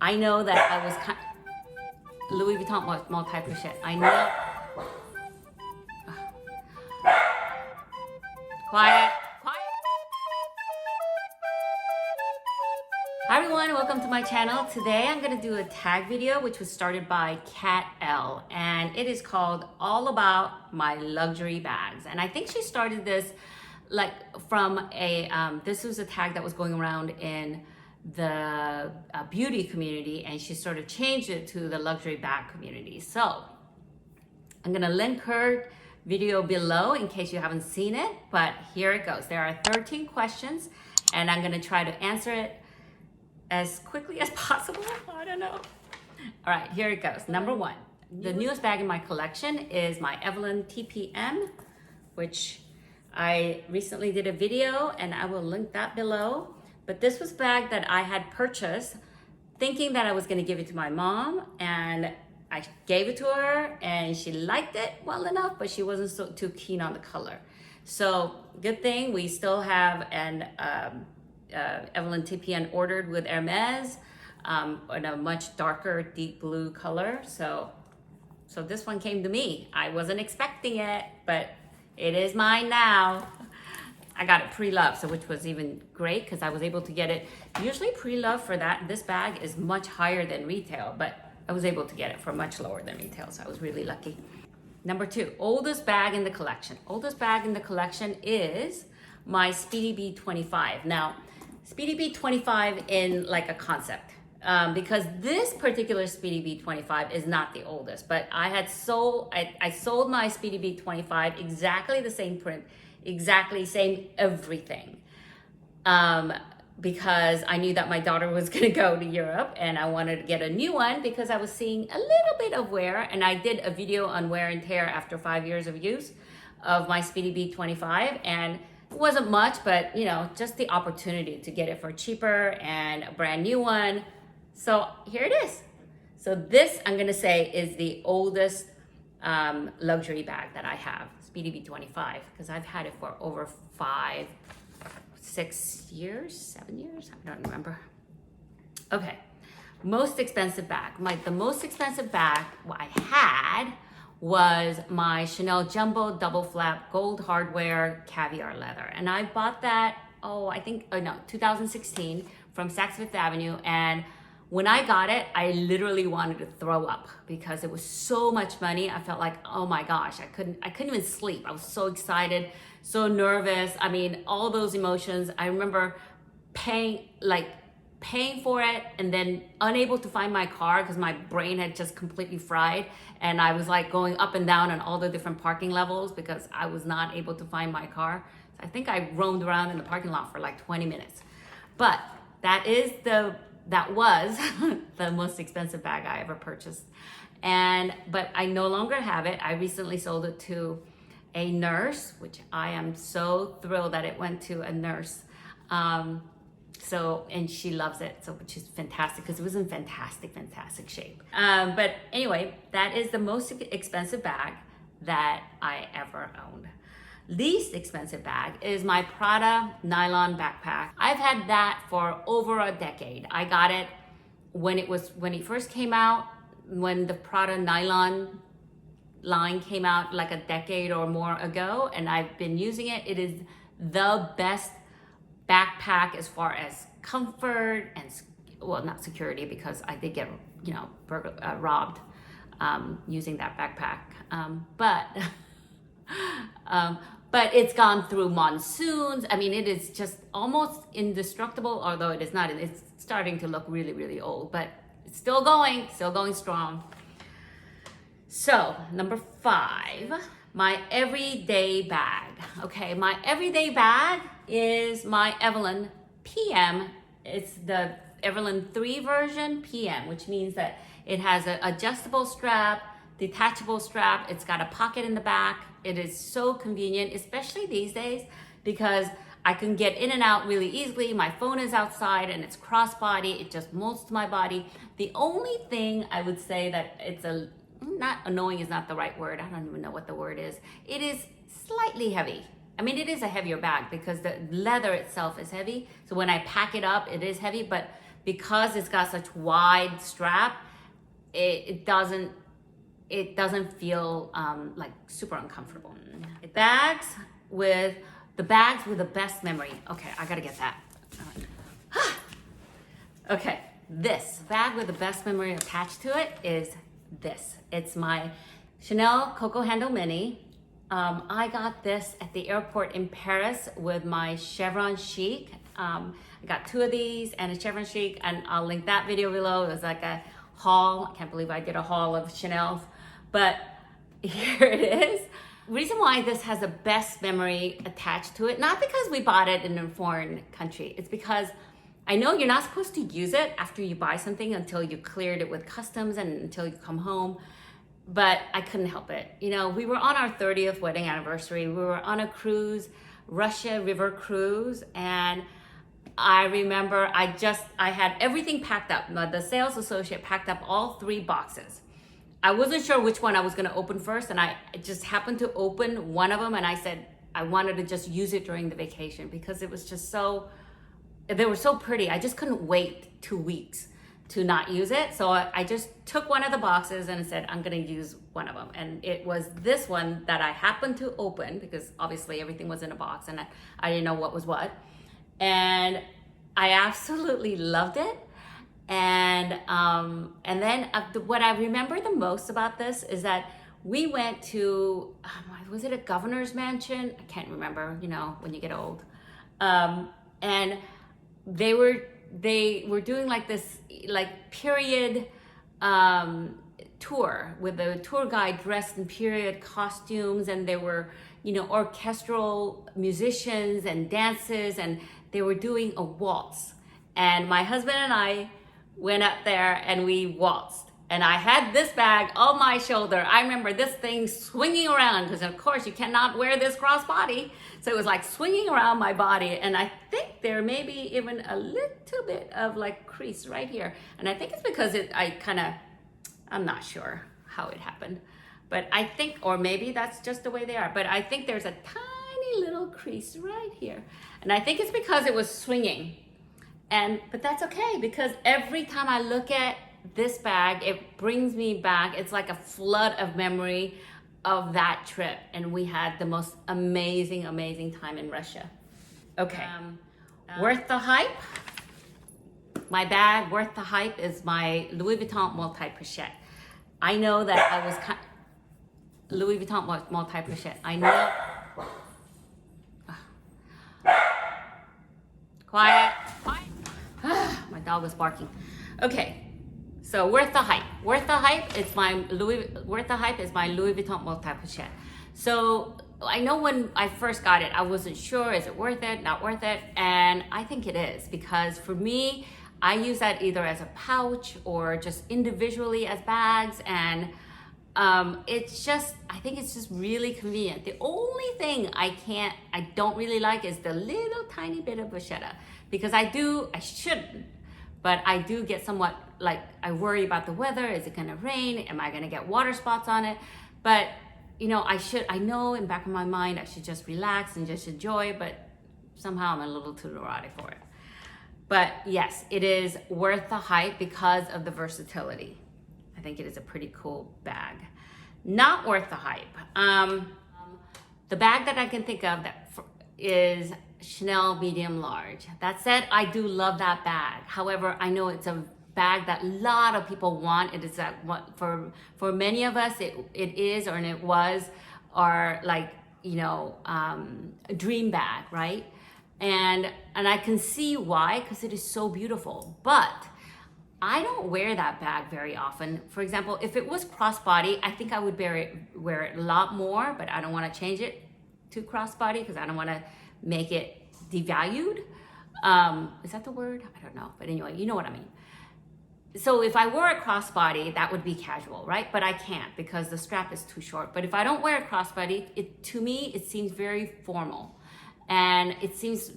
I know that I was Louis Vuitton multi-crochet. I know. Quiet. Quiet. Hi everyone, welcome to my channel. Today I'm going to do a tag video which was started by Cat L, and it is called All About My Luxury Bags. And I think she started this like from a this was a tag that was going around in the beauty community, and she sort of changed it to the luxury bag community. So I'm going to link her video below in case you haven't seen it, but here it goes. There are 13 questions and I'm going to try to answer it as quickly as possible. I don't know. All right, here it goes. Number one, the newest bag in my collection is my Evelyn TPM, which I recently did a video and I will link that below. But this was a bag that I had purchased thinking that I was going to give it to my mom, and I gave it to her and she liked it well enough, but she wasn't too keen on the color. So good thing we still have an Evelyn TPN ordered with Hermes in a much darker deep blue color. So this one came to me. I wasn't expecting it, but it is mine now. I got it pre-loved, so which was even great because I was able to get it. Usually pre-loved for this bag is much higher than retail, but I was able to get it for much lower than retail, so I was really lucky. Number two, oldest bag in the collection. Oldest bag in the collection is my Speedy B25. Now, Speedy B25 in like a concept, because this particular Speedy B25 is not the oldest, but I sold my Speedy B25 exactly the same print, exactly same everything, because I knew that my daughter was going to go to Europe and I wanted to get a new one because I was seeing a little bit of wear, and I did a video on wear and tear after 5 years of use of my Speedy B25, and it wasn't much, but you know, just the opportunity to get it for cheaper and a brand new one. So here it is. So this, I'm gonna say, is the oldest luxury bag that I have, Speedy B25, because I've had it for over 5, 6 years, 7 years, I don't remember. Okay, most expensive bag. The most expensive bag I had was my Chanel Jumbo Double Flap Gold Hardware Caviar Leather. And I bought that, 2016 from Saks Fifth Avenue. And when I got it, I literally wanted to throw up because it was so much money. I felt like, oh my gosh, I couldn't even sleep. I was so excited, so nervous. I mean, all those emotions. I remember paying for it and then unable to find my car because my brain had just completely fried, and I was like going up and down on all the different parking levels because I was not able to find my car. So I think I roamed around in the parking lot for like 20 minutes. But that was the most expensive bag I ever purchased. But I no longer have it. I recently sold it to a nurse, which I am so thrilled that it went to a nurse. And she loves it, which is fantastic because it was in fantastic shape. But anyway, that is the most expensive bag that I ever owned. Least expensive bag is my Prada nylon backpack. I've had that for over a decade. I got it when it first came out, when the Prada nylon line came out like a decade or more ago, and I've been using it. It is the best backpack as far as comfort and, well, not security because I did get, robbed using that backpack. But it's gone through monsoons. I mean, it is just almost indestructible, although it is not. It's starting to look really, really old, but it's still going strong. So, number 5, my everyday bag. Okay, my everyday bag is my Evelyn PM. It's the Evelyn 3 version PM, which means that it has an adjustable strap, detachable strap. It's got a pocket in the back. It is so convenient, especially these days, because I can get in and out really easily. My phone is outside and it's crossbody. It just molds to my body. The only thing I would say that not annoying is not the right word. I don't even know what the word is. It is slightly heavy. I mean, it is a heavier bag because the leather itself is heavy. So when I pack it up, it is heavy, but because it's got such wide strap, it doesn't feel like super uncomfortable. Bags with the best memory. Okay, I gotta get that. All right. Okay, this bag with the best memory attached to it is this. It's my Chanel Coco Handle Mini. I got this at the airport in Paris with my Chevron Chic. I got 2 of these and a Chevron Chic, and I'll link that video below. It was like a haul. I can't believe I did a haul of Chanel's, but here it is. Reason why this has the best memory attached to it, not because we bought it in a foreign country, it's because I know you're not supposed to use it after you buy something until you cleared it with customs and until you come home, but I couldn't help it. You know, we were on our 30th wedding anniversary. We were on a cruise, Russia River cruise, and I remember I had everything packed up. The sales associate packed up all 3 boxes. I wasn't sure which one I was gonna open first, and I just happened to open one of them, and I said I wanted to just use it during the vacation because it was just they were so pretty. I just couldn't wait 2 weeks to not use it. So I just took one of the boxes and said, I'm gonna use one of them. And it was this one that I happened to open because obviously everything was in a box and I didn't know what was what. And I absolutely loved it. And then what I remember the most about this is that we went to, was it a governor's mansion? I can't remember, you know, when you get old. And they were doing like this period tour with a tour guide dressed in period costumes, and there were, you know, orchestral musicians and dances, and they were doing a waltz. And my husband and I went up there and we waltzed. And I had this bag on my shoulder. I remember this thing swinging around because of course you cannot wear this crossbody. So it was like swinging around my body. And I think there may be even a little bit of like crease right here. And I think it's because I'm not sure how it happened. But I think, or maybe that's just the way they are. But I think there's a tiny little crease right here. And I think it's because it was swinging. But that's okay, because every time I look at this bag, it brings me back. It's like a flood of memory of that trip. And we had the most amazing, amazing time in Russia. Okay, worth the hype? My bag, worth the hype, is my Louis Vuitton multi-pochette. I know that I was Louis Vuitton multi-pochette. I know. Quiet. My dog was barking. Okay, so worth the hype. Worth the hype is my Louis Vuitton multi-pochette. So I know when I first got it, I wasn't sure, is it worth it, not worth it? And I think it is, because for me, I use that either as a pouch or just individually as bags, and I think it's just really convenient. The only thing I don't really like is the little tiny bit of vachetta, because I shouldn't, but I do get somewhat, like, I worry about the weather. Is it gonna rain? Am I gonna get water spots on it? But, you know, I know in the back of my mind, I should just relax and just enjoy, but somehow I'm a little too neurotic for it. But yes, it is worth the hype because of the versatility. I think it is a pretty cool bag. Not worth the hype. The bag that I can think of is Chanel medium large. That said, I do love that bag. However, I know it's a bag that a lot of people want. It is that for many of us, it was our, like, you know, a dream bag, right? And I can see why, because it is so beautiful. But I don't wear that bag very often. For example, if it was crossbody, I think I would wear it a lot more, but I don't want to change it to crossbody because I don't want to make it devalued. Is that the word? I don't know. But anyway, you know what I mean. So if I wore a crossbody, that would be casual, right? But I can't because the strap is too short. But if I don't wear a crossbody, to me, it seems very formal. And it seems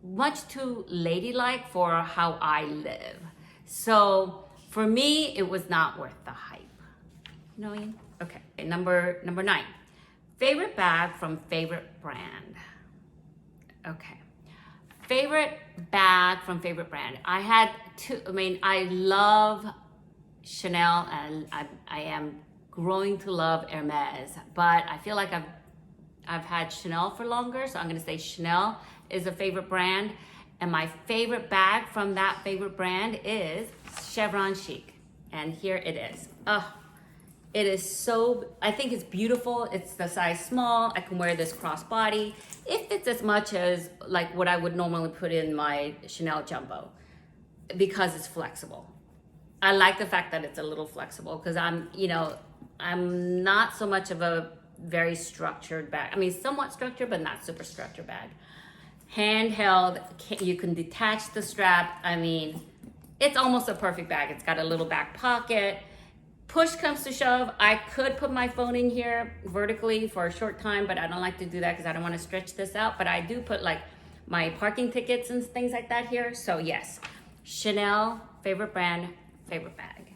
much too ladylike for how I live. So for me, it was not worth the hype. You know what I mean? Okay, number 9. Favorite bag from favorite brand. Okay. favorite bag from favorite brand. I had two, I love Chanel and I am growing to love Hermes, but I feel like I've had Chanel for longer, so I'm gonna say Chanel is a favorite brand. And my favorite bag from that favorite brand is Chevron Chic. And here it is. It is so, I think it's beautiful. It's the size small. I can wear this crossbody. It fits as much as like what I would normally put in my Chanel Jumbo because it's flexible. I like the fact that it's a little flexible because I'm not so much of a very structured bag. I mean, somewhat structured, but not super structured bag. Handheld, you can detach the strap. I mean, it's almost a perfect bag. It's got a little back pocket. Push comes to shove, I could put my phone in here vertically for a short time, but I don't like to do that because I don't want to stretch this out. But I do put like my parking tickets and things like that here. So yes, Chanel, favorite brand, favorite bag.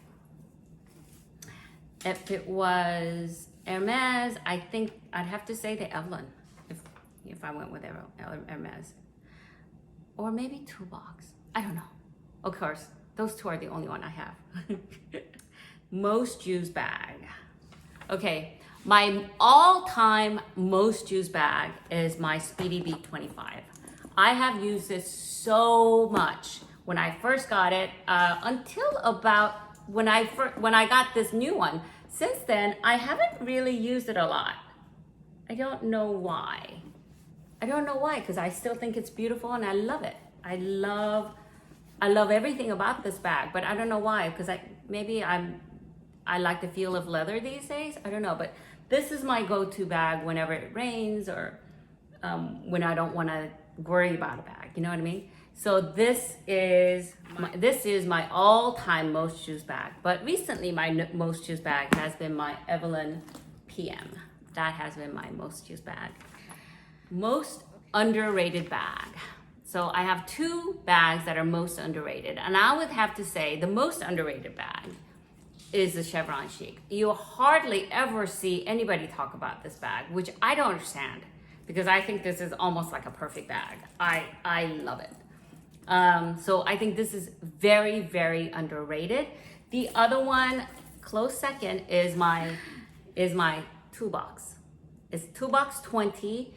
If it was Hermes, I think I'd have to say the Evelyn if I went with Hermes. Or maybe Toolbox, I don't know. Of course, those two are the only one I have. Most used bag. Okay, my all-time most used bag is my Speedy Beat 25. I have used this so much when I first got it until about when I got this new one. Since then, I haven't really used it a lot. I don't know why. Because I still think it's beautiful and I love it. I love everything about this bag, but I don't know why, because I like the feel of leather these days. I don't know, but this is my go-to bag whenever it rains or when I don't want to worry about a bag. You know what I mean? So this is my all-time most used bag. But recently, my most used bag has been my Evelyn PM. That has been my most used bag. Most underrated bag. So I have two bags that are most underrated, and I would have to say the most underrated bag is the Chevron Chic. You hardly ever see anybody talk about this bag, which I don't understand because I think this is almost like a perfect bag. I love it. So I think this is very, very underrated. The other one, close second, is my Toolbox. It's Toolbox 20.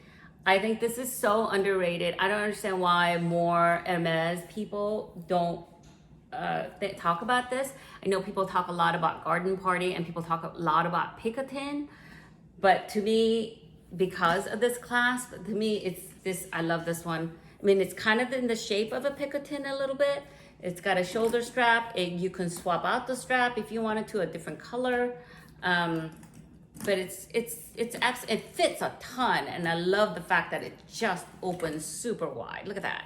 I think this is so underrated. I don't understand why more Hermes people don't talk about this. I know people talk a lot about Garden Party and people talk a lot about Picotin, but to me, because of this clasp, to me, it's this. I love this one. I mean, it's kind of in the shape of a Picotin a little bit. It's got a shoulder strap. You can swap out the strap if you wanted to, a different color. But it fits a ton, and I love the fact that it just opens super wide. Look at that.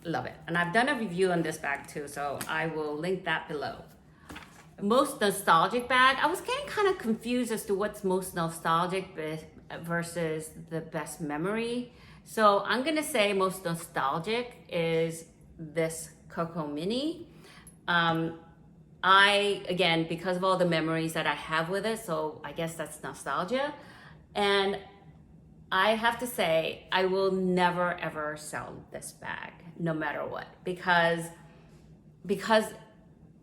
Love it. And I've done a review on this bag too, so I will link that below. Most nostalgic bag. I was getting kind of confused as to what's most nostalgic versus the best memory. So I'm gonna say most nostalgic is this Coco Mini. Again, because of all the memories that I have with it, so I guess that's nostalgia. And I have to say, I will never ever sell this bag, no matter what, because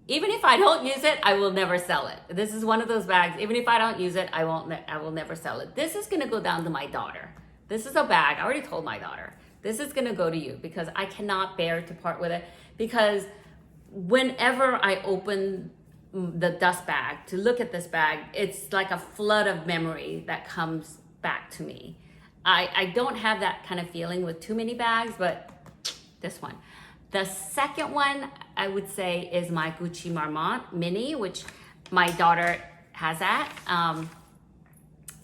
even if I don't use it, I will never sell it. This is one of those bags, even if I don't use it, I will never sell it. This is gonna go down to my daughter. This is a bag, I already told my daughter, this is gonna go to you because I cannot bear to part with it, because whenever I open the dust bag to look at this bag, it's like a flood of memory that comes back to me. I don't have that kind of feeling with too many bags, but this one. The second one I would say is my Gucci Marmont Mini, which my daughter has that.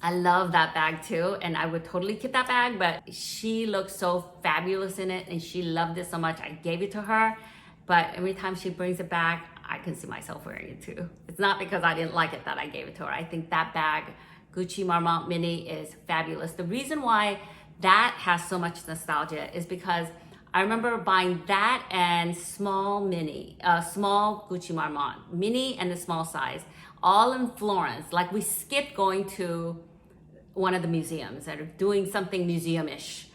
I love that bag too, and I would totally keep that bag, but she looked so fabulous in it and she loved it so much, I gave it to her. But every time she brings it back, I can see myself wearing it too. It's not because I didn't like it that I gave it to her. I think that bag, Gucci Marmont Mini, is fabulous. The reason why that has so much nostalgia is because I remember buying that and small Gucci Marmont Mini and the small size, all in Florence. Like, we skipped going to one of the museums and doing something museum-ish.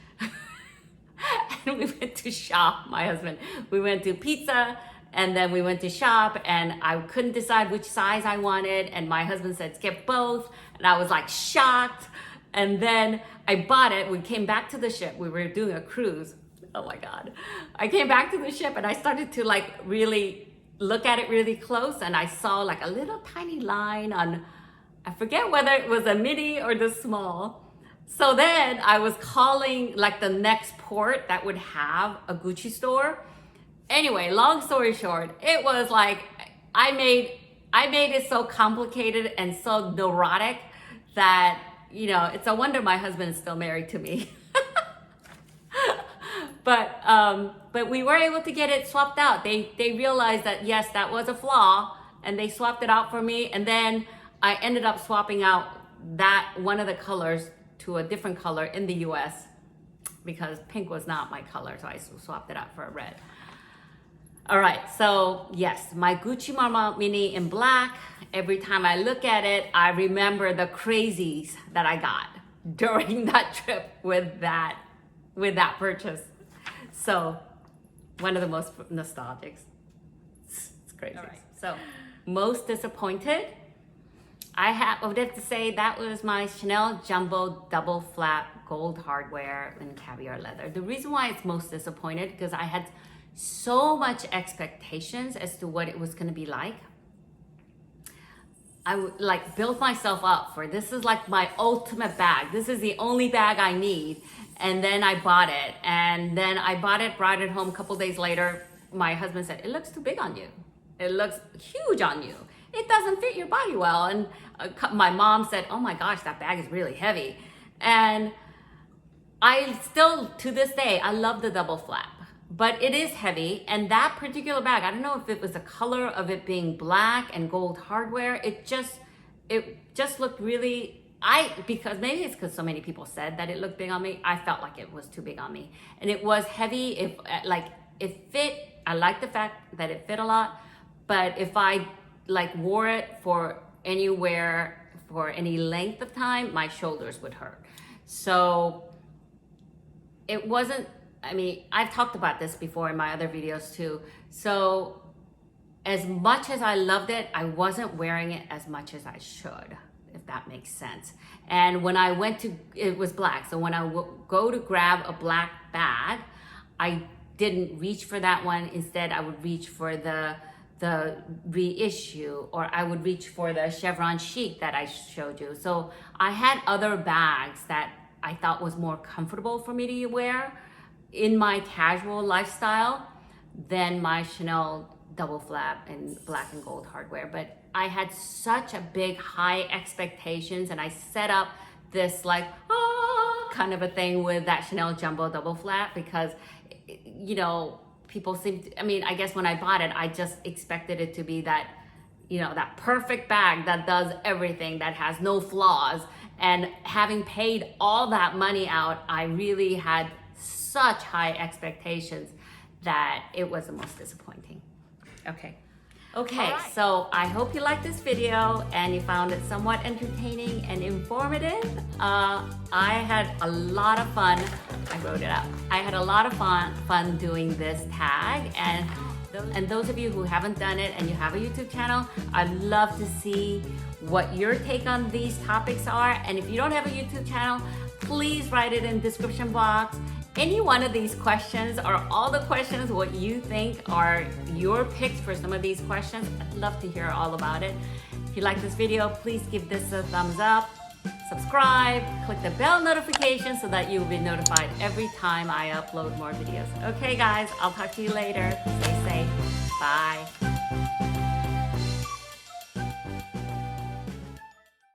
we went to shop, my husband. We went to pizza and then we went to shop and I couldn't decide which size I wanted. And my husband said, get both. And I was like shocked. And then I bought it. We came back to the ship. We were doing a cruise. Oh my God. I came back to the ship and I started to like really look at it really close. And I saw like a little tiny line on, I forget whether it was a midi or the small. So then I was calling like the next port that would have a Gucci store. Anyway, long story short, it was like, I made it so complicated and so neurotic that, you know, it's a wonder my husband is still married to me. But we were able to get it swapped out. They realized that yes, that was a flaw and they swapped it out for me. And then I ended up swapping out that one of the colors to a different color in the US because pink was not my color. So I swapped it out for a red. All right, so yes, my Gucci Marmont Mini in black. Every time I look at it, I remember the crazies that I got during that trip with that purchase. So one of the most nostalgic. It's crazy. All right. So most disappointed. I would have to say that was my Chanel Jumbo Double Flap Gold Hardware in caviar leather. The reason why it's most disappointed because I had so much expectations as to what it was going to be like. I would like build myself up for this is like my ultimate bag. This is the only bag I need. And then I bought it. And then I bought it, brought it home a couple days later. My husband said, it looks too big on you. It looks huge on you. It doesn't fit your body well. And my mom said, oh my gosh, that bag is really heavy. And I still, to this day, I love the double flap. But it is heavy, and that particular bag, I don't know if it was the color of it being black and gold hardware, it just looked really, because maybe it's because so many people said that it looked big on me, I felt like it was too big on me. And it was heavy, it fit, I like the fact that it fit a lot, but if I like wore it for anywhere, for any length of time, my shoulders would hurt. So it wasn't, I mean, I've talked about this before in my other videos too. So as much as I loved it, I wasn't wearing it as much as I should, if that makes sense. And when I went to, it was black. So when I go to grab a black bag, I didn't reach for that one. Instead, I would reach for the reissue, or I would reach for the chevron chic that I showed you. So I had other bags that I thought was more comfortable for me to wear in my casual lifestyle than my Chanel double flap and black and gold hardware. But I had such a big high expectations, and I set up this like kind of a thing with that Chanel Jumbo double flap because, you know, people seem to, I mean, I guess when I bought it, I just expected it to be that, you know, that perfect bag that does everything, that has no flaws. And having paid all that money out, I really had such high expectations that it was the most disappointing. Okay, right. So I hope you liked this video and you found it somewhat entertaining and informative. I had a lot of fun. I wrote it up. I had a lot of fun doing this tag, and those of you who haven't done it and you have a YouTube channel, I'd love to see what your take on these topics are. And if you don't have a YouTube channel, please write it in the description box. Any one of these questions or all the questions, what you think are your picks for some of these questions, I'd love to hear all about it. If you like this video, please give this a thumbs up, subscribe, click the bell notification so that you'll be notified every time I upload more videos. Okay guys, I'll talk to you later. Stay safe. Bye.